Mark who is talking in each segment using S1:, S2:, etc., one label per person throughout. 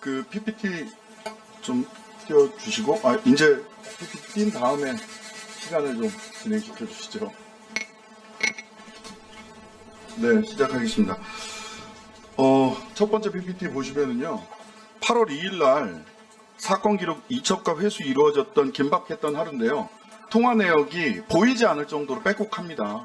S1: 그 PPT 좀 띄워주시고, 이제 PPT 띈 다음에 시간을 좀 진행시켜 주시죠. 네, 시작하겠습니다. 첫 번째 PPT 보시면은요, 8월 2일 날 사건 기록 이첩과 회수 이루어졌던 긴박했던 하루인데요. 통화 내역이 보이지 않을 정도로 빼곡합니다.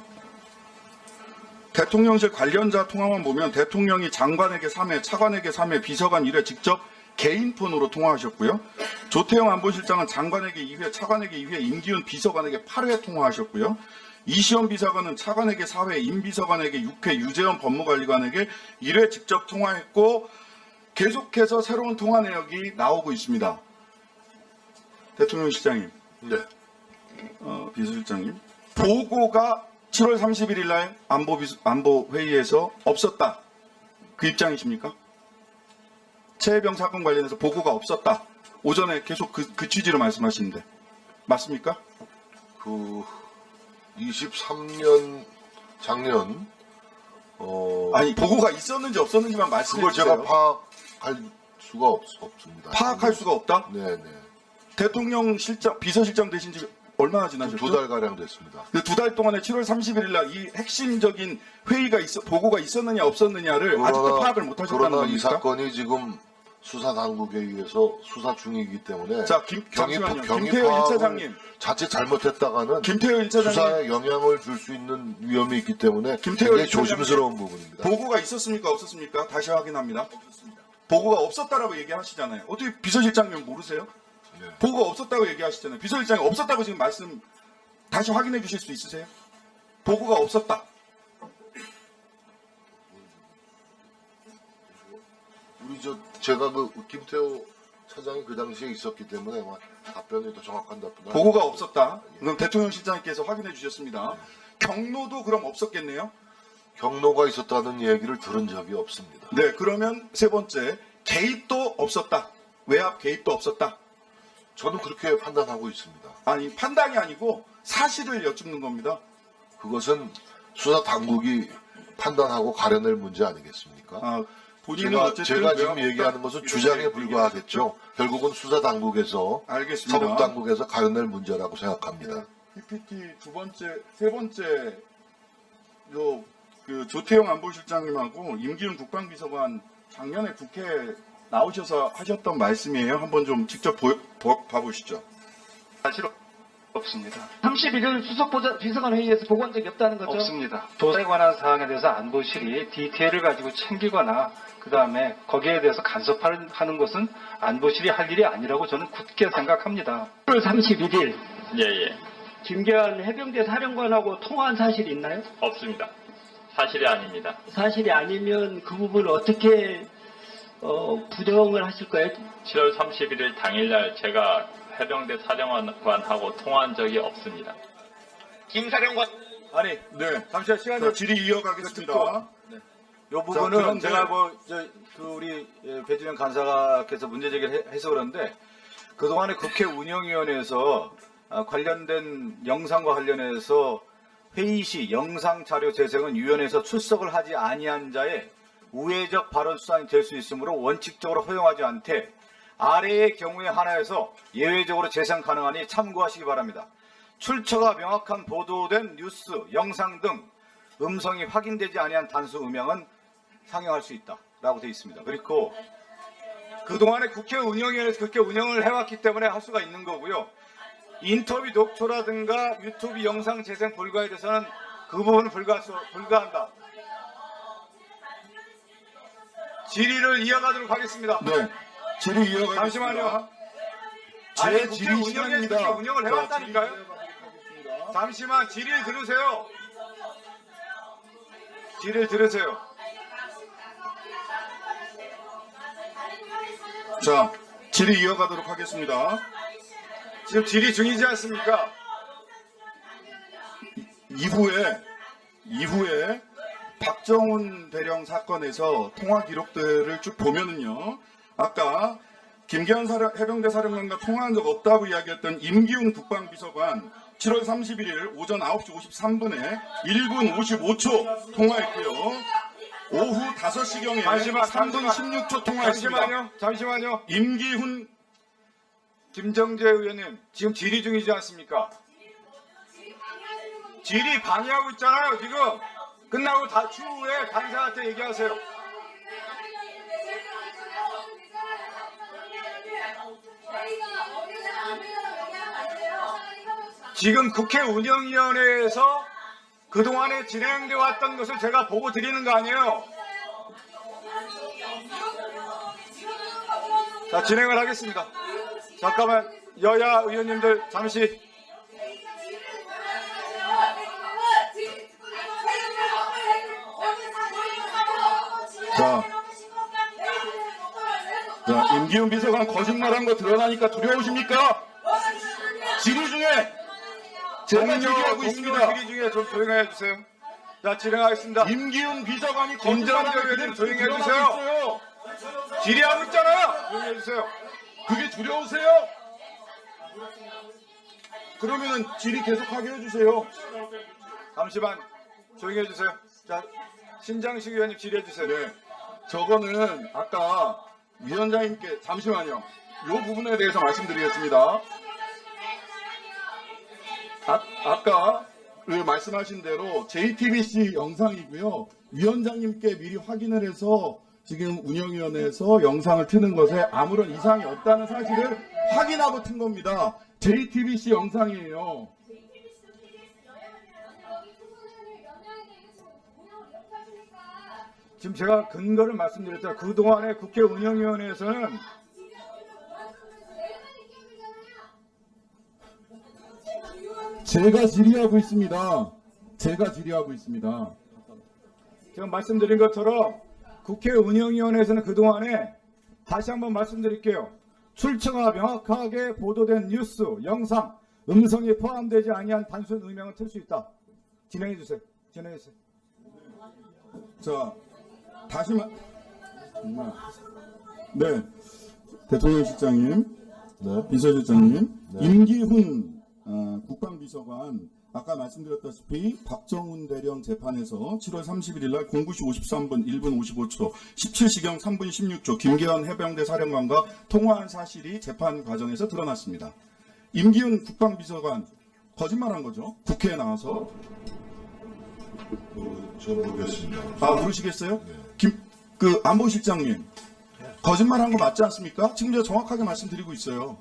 S1: 대통령실 관련자 통화만 보면 대통령이 장관에게 3회, 차관에게 3회, 비서관 1회 직접 개인 폰으로 통화하셨고요. 조태영 안보실장은 장관에게 2회, 차관에게 2회, 임기훈 비서관에게 8회 통화하셨고요. 이시원 비서관은 차관에게 4회, 임 비서관에게 6회, 유재원 법무관리관에게 1회 직접 통화했고 계속해서 새로운 통화 내역이 나오고 있습니다. 대통령실장님,
S2: 네.
S1: 비서실장님, 보고가 7월 31일 날 안보 회의에서 없었다. 그 입장이십니까? 최혜병 사건 관련해서 보고가 없었다. 오전에 계속 그 취지로 말씀하시는데 맞습니까?
S2: 23년 작년
S1: 아니 보고가 있었는지 없었는지만 말씀해
S2: 그걸
S1: 주세요.
S2: 제가 파악할 수가 없습니다.
S1: 파악할 수가 없다?
S2: 네네.
S1: 대통령 실장, 비서실장 되신 지 얼마나 지나셨죠?
S2: 2달 가량 됐습니다.
S1: 두 달 동안에 7월 31일 날 이 핵심적인 회의가 보고가 있었느냐 없었느냐를 아직도 파악을 못 하셨다는
S2: 그러나 이
S1: 겁니까?
S2: 사건이 지금 수사 당국에 의해서 수사 중이기 때문에
S1: 자, 잠시만요. 김태효 1차장님.
S2: 자칫 잘못했다가는
S1: 김태효 1차장님.
S2: 수사에 영향을 줄 수 있는 위험이 있기 때문에
S1: 김태효
S2: 굉장히
S1: 1차장님.
S2: 조심스러운 부분입니다.
S1: 보고가 있었습니까 없었습니까? 다시 확인합니다. 없었습니다. 보고가 없었다라고 얘기하시잖아요. 어떻게 비서실장님 모르세요?
S2: 네.
S1: 보고가 없었다고 얘기하시잖아요. 비서실장이 없었다고 지금 말씀 다시 확인해 주실 수 있으세요? 보고가 없었다.
S2: 제가 김태호 차장이 그 당시에 있었기 때문에 답변이 더 정확한 답변을
S1: 보고가 없었다. 그럼 대통령 실장님께서 확인해 주셨습니다. 경로도 그럼 없었겠네요?
S2: 경로가 있었다는 얘기를 들은 적이 없습니다.
S1: 네, 그러면 세 번째, 개입도 없었다. 외압 개입도 없었다.
S2: 저는 그렇게 판단하고 있습니다.
S1: 아니, 판단이 아니고 사실을 여쭙는 겁니다.
S2: 그것은 수사 당국이 판단하고 가려낼 문제 아니겠습니까?
S1: 본인은 어쨌든
S2: 제가 지금
S1: 외압
S2: 얘기하는 것은 주장에 불과하겠죠. 결국은 수사 당국에서,
S1: 알겠습니다.
S2: 사법 당국에서 가려낼 문제라고 생각합니다.
S1: PPT 세 번째, 조태영 안보실장님하고 임기훈 국방비서관 작년에 국회에 나오셔서 하셨던 말씀이에요. 한번 좀 직접 봐보시죠.
S3: 사실 없습니다.
S4: 31일 수석비서관 회의에서 보고한 적이 없다는 거죠?
S3: 없습니다. 조사에 관한 사항에 대해서 안보실이 디테일을 가지고 챙기거나 그 다음에 거기에 대해서 간섭하는 것은 안보실이 할 일이 아니라고 저는 굳게 생각합니다.
S4: 8월 31일
S5: 예.
S4: 김계한 해병대 사령관하고 통화한 사실이 있나요?
S5: 없습니다. 사실이 아닙니다.
S4: 사실이 아니면 그 부분을 어떻게 부정을 하실 거예요?
S5: 7월 31일 당일날 제가 해병대 사령관하고 통화한 적이 없습니다.
S6: 김 사령관.
S1: 아니, 네. 잠시만 시간을 질의 이어가겠습니다.
S7: 이 부분은
S1: 그런데-
S7: 제가 우리 배준영 간사께서 문제 제기를 해서 그런데 그동안에 국회 운영위원회에서 관련된 영상과 관련해서 회의 시 영상 자료 재생은 위원회에서 출석을 하지 아니한 자의 우회적 발언 수단이 될 수 있으므로 원칙적으로 허용하지 않되 아래의 경우에 하나에서 예외적으로 재생 가능하니 참고하시기 바랍니다. 출처가 명확한 보도된 뉴스, 영상 등 음성이 확인되지 아니한 단수 음향은 상영할 수 있다라고 되어 있습니다. 그리고 그동안에 국회 운영위원회에서 그렇게 운영을 해왔기 때문에 할 수가 있는 거고요. 인터뷰 녹초라든가 유튜브 영상 재생 불가에 대해서는 그 부분은 불가한다. 질의를 이어가도록 하겠습니다.
S1: 네. 질의 이어가겠습니다.
S7: 잠시만요.
S1: 제
S7: 아니, 국회
S1: 질의
S7: 운영위에서
S1: 시간입니다.
S7: 그렇게 운영을
S1: 자,
S7: 해왔다니까요.
S1: 질의 이어가겠습니다.
S7: 잠시만 질의를 들으세요. 질의를 들으세요.
S1: 자, 질의 이어가도록 하겠습니다.
S7: 지금 질의 중이지 않습니까?
S1: 이후에 박정훈 대령 사건에서 통화 기록들을 쭉 보면은요, 아까 김계한 해병대 사령관과 통화한 적 없다고 이야기했던 임기훈 국방비서관 7월 31일 오전 9시 53분에 1분 55초 통화했고요. 오후 5시경에
S7: 잠시만,
S1: 3분 16초 통화했습니다.
S7: 잠시만요.
S1: 임기훈
S7: 김정재 의원님, 지금 질의 중이지 않습니까? 질의 방해하고 있잖아요, 지금. 끝나고 다 추후에 간사한테 얘기하세요. 지금 국회 운영위원회에서 그동안에 진행되어 왔던 것을 제가 보고 드리는 거 아니에요? 자, 진행을 하겠습니다. 잠깐만, 여야 의원님들 잠시.
S1: 자, 임기훈 비서관 거짓말한 거 드러나니까 두려우십니까? 질의 중에 제가 질의하고 있습니다.
S7: 질의 중에 좀 조용히 해주세요. 자, 진행하겠습니다.
S1: 임기훈 비서관이
S7: 김정재
S1: 거짓말한 거
S7: 의원님 조용히
S1: 드러나고
S7: 해주세요.
S1: 있어요.
S7: 질의하고 있잖아요. 조용히 해주세요.
S1: 그게 두려우세요? 그러면은 질의 계속하게 해주세요.
S7: 잠시만 조용히 해주세요. 자, 신장식 의원님 질의해주세요.
S1: 네. 저거는 아까 위원장님께 잠시만요. 이 부분에 대해서 말씀드리겠습니다. 아까 그 말씀하신 대로 JTBC 영상이고요. 위원장님께 미리 확인을 해서 지금 운영위원회에서 영상을 트는 것에 아무런 이상이 없다는 사실을 확인하고 튼 겁니다. JTBC 영상이에요.
S7: 지금 제가 근거를 말씀드렸죠. 그동안에 국회 운영위원회에서는
S1: 제가 질의하고 있습니다. 제가 질의하고 있습니다.
S7: 제가 말씀드린 것처럼 국회 운영위원회에서는 그동안에 다시 한번 말씀드릴게요. 출처가 명확하게 보도된 뉴스, 영상, 음성이 포함되지 아니한 단순 의명을 틀 수 있다. 진행해 주세요. 진행해 주세요.
S1: 자, 다시 정말. 네, 대통령 실장님, 비서실장님, 임기훈 국방비서관 아까 말씀드렸다시피 박정훈 대령 재판에서 7월 31일 날 09시 53분 1분 55초 17시경 3분 16초 김계환 해병대 사령관과 통화한 사실이 재판 과정에서 드러났습니다. 임기훈 국방비서관 거짓말한 거죠. 국회에 나와서.
S2: 저 모르겠습니다.
S1: 아, 모르시겠어요? 안보실장님, 거짓말한 거 맞지 않습니까? 지금 제가 정확하게 말씀드리고 있어요.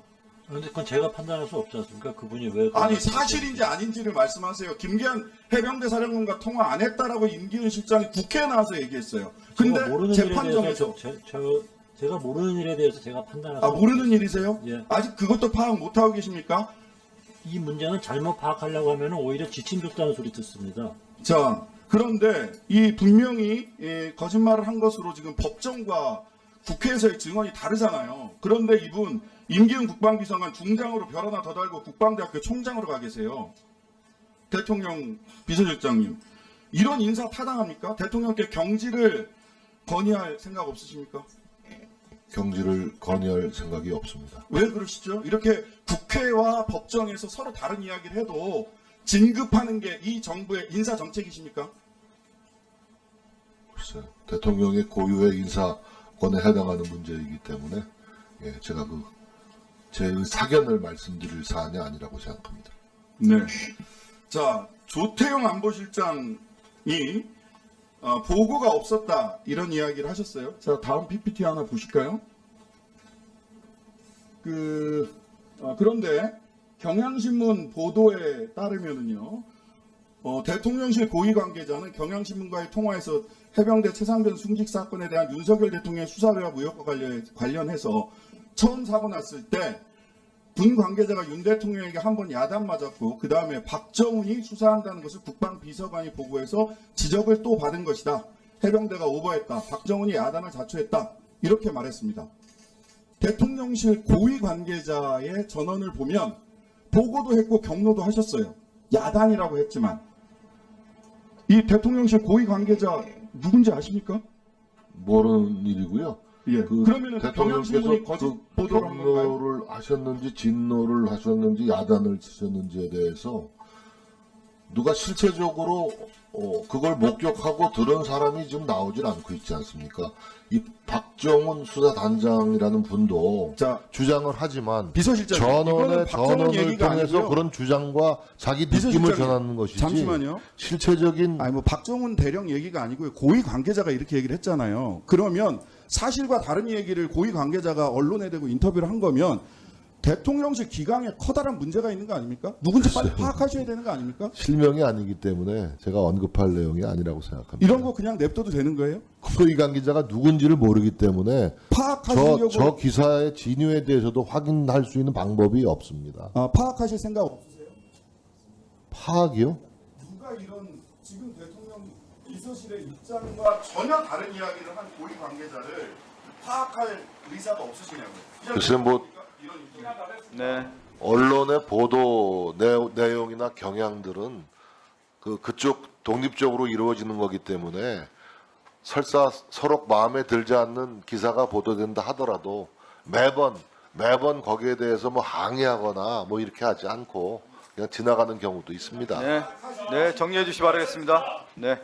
S8: 그런데 그건 제가 판단할 수 없지 않습니까? 그분이 왜
S1: 아니, 사실인지 아닌지를 말씀하세요. 김계한 해병대 사령관과 통화 안 했다라고 임기훈 실장이 국회에 나와서 얘기했어요. 근데
S8: 제가 모르는 일에
S1: 재판정에서
S8: 대해서 제가 모르는 일에 대해서 제가 판단할 수
S1: 아, 모르는 일이세요?
S8: 예.
S1: 아직 그것도 파악 못 하고 계십니까?
S8: 이 문제는 잘못 파악하려고 하면 오히려 지침 줬다는 소리 듣습니다.
S1: 자, 그런데 이 분명히 거짓말을 한 것으로 지금 법정과 국회에서의 증언이 다르잖아요. 그런데 이분 임기훈 국방비서관 중장으로 별 하나 더 달고 국방대학교 총장으로 가 계세요. 대통령 비서실장님, 이런 인사 타당합니까? 대통령께 경질을 건의할 생각 없으십니까?
S2: 경질을 건의할 생각이 없습니다.
S1: 왜 그러시죠? 이렇게 국회와 법정에서 서로 다른 이야기를 해도 진급하는 게 이 정부의 인사 정책이십니까?
S2: 글쎄요. 대통령의 고유의 인사권에 해당하는 문제이기 때문에 제가 제 사견을 말씀드릴 사안이 아니라고 생각합니다.
S1: 네. 자, 조태용 안보실장이 보고가 없었다 이런 이야기를 하셨어요. 자, 다음 PPT 하나 보실까요? 그런데 경향신문 보도에 따르면은요, 대통령실 고위 관계자는 경향신문과의 통화에서 해병대 최상병 순직 사건에 대한 윤석열 대통령의 수사와 의혹과 관련해서 처음 사고 났을 때 군 관계자가 윤 대통령에게 한 번 야단 맞았고 그 다음에 박정훈이 수사한다는 것을 국방비서관이 보고해서 지적을 또 받은 것이다. 해병대가 오버했다. 박정훈이 야단을 자초했다. 이렇게 말했습니다. 대통령실 고위 관계자의 전언을 보면 보고도 했고 경로도 하셨어요. 야단이라고 했지만 이 대통령실 고위 관계자 누군지 아십니까?
S2: 모르는 일이고요.
S1: 예. 그러면은 경향신문이
S2: 대통령께서
S1: 거짓 보도를 한 건가요?
S2: 경로를 하셨는지 진노를 하셨는지 야단을 치셨는지에 대해서 누가 실체적으로 그걸 목격하고 들은 사람이 지금 나오질 않고 있지 않습니까? 이 박정훈 수사단장이라는 분도
S9: 자,
S2: 주장을 하지만
S9: 비서실장님, 이거는
S2: 전원의
S9: 박정훈
S2: 전원을
S9: 얘기가
S2: 통해서
S9: 아니고요.
S2: 그런 주장과 자기 느낌을
S9: 비서실장님,
S2: 전하는 것이지
S9: 잠시만요.
S2: 실체적인
S9: 아니 뭐 박정훈 대령 얘기가 아니고요. 고위 관계자가 이렇게 얘기를 했잖아요. 그러면 사실과 다른 얘기를 고위 관계자가 언론에 대고 인터뷰를 한 거면 대통령실 기강에 커다란 문제가 있는 거 아닙니까? 누군지 빨리 파악하셔야 되는 거 아닙니까?
S2: 실명이 아니기 때문에 제가 언급할 내용이 아니라고 생각합니다.
S9: 이런 거 그냥 냅둬도 되는 거예요?
S2: 고위 관계자가 누군지를 모르기 때문에
S9: 파악하시려고
S2: 저 기사의 진위에 대해서도 확인할 수 있는 방법이 없습니다.
S9: 파악하실 생각 없으세요?
S2: 파악이요?
S9: 누가 이런 지금 대통령 비서실의 입장과 전혀 다른 이야기를 한 고위 관계자를 파악할 의사가 없으시냐고요?
S2: 글쎄 뭐
S7: 네.
S2: 언론의 보도 내용이나 경향들은 그쪽 독립적으로 이루어지는 거기 때문에 설사 서로 마음에 들지 않는 기사가 보도된다 하더라도 매번 거기에 대해서 뭐 항의하거나 뭐 이렇게 하지 않고 그냥 지나가는 경우도 있습니다.
S7: 네. 네, 정리해 주시 기 바라겠습니다. 네.